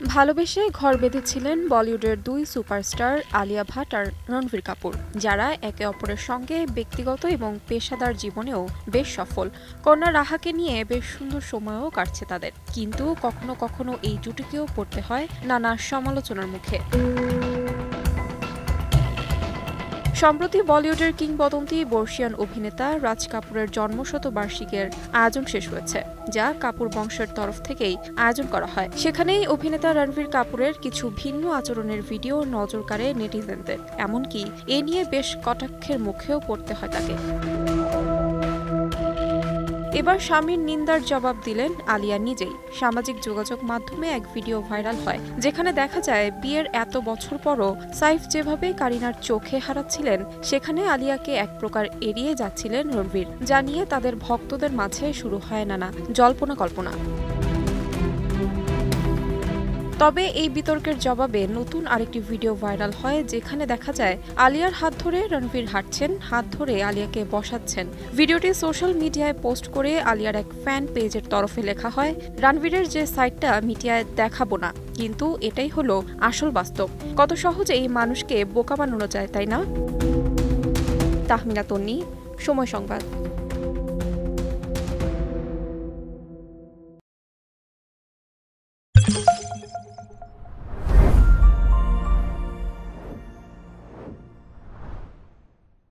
ভালোবেসে ঘর বেঁধেছিলেন বলিউডের দুই সুপারস্টার আলিয়া ভাট আর রণবীর কাপুর, যারা একে অপরের সঙ্গে ব্যক্তিগত এবং পেশাদার জীবনেও বেশ সফল। কন্যা রাহাকে নিয়ে বেশ সুন্দর সময়ও কাটছে তাদের, কিন্তু কখনো কখনো এই জুটিকেও পড়তে হয় নানা সমালোচনার মুখে। সম্প্রতি বলিউডের কিংবদন্তি বর্ষিয়ান অভিনেতা রাজ কাপুরের জন্মশতবার্ষিকীর আয়োজন শেষ হয়েছে, যা কাপুর বংশের তরফ থেকেই আয়োজন করা হয়। সেখানেই অভিনেতা রণবীর কাপুরের কিছু ভিন্ন আচরণের ভিডিও নজর কাড়ে নেটিজেনদের, এমনকি এ নিয়ে বেশ কটাক্ষের মুখেও পড়তে হয় তাকে। এবার স্বামীর নিন্দার জবাব দিলেন আলিয়া নিজেই। সামাজিক যোগাযোগ মাধ্যমে এক ভিডিও ভাইরাল হয়, যেখানে দেখা যায় বিয়ের এত বছর পরও সাইফ যেভাবে কারিনার চোখে হারাচ্ছিলেন, সেখানে আলিয়াকে এক প্রকার এড়িয়ে যাচ্ছিলেন রণবীর, যা নিয়ে তাদের ভক্তদের মাঝে শুরু হয় নানা জল্পনা কল্পনা। তবে এই বিতর্কের জবাবে নতুন আরেকটি ভিডিও ভাইরাল হয়, যেখানে দেখা যায় আলিয়ার হাত ধরে রণবীর হাঁটছেন, হাত ধরে আলিয়াকে বসাচ্ছেন। ভিডিওটি সোশ্যাল মিডিয়ায় পোস্ট করে আলিয়ার এক ফ্যান পেজের তরফে লেখা হয়, রণবীরের যে সাইডটা মিডিয়ায় দেখাবো না, কিন্তু এটাই হলো আসল বাস্তব। কত সহজেই মানুষকে বোকা বানানো যায়, তাই না? তাহমিনা তন্নি, সময় সংবাদ।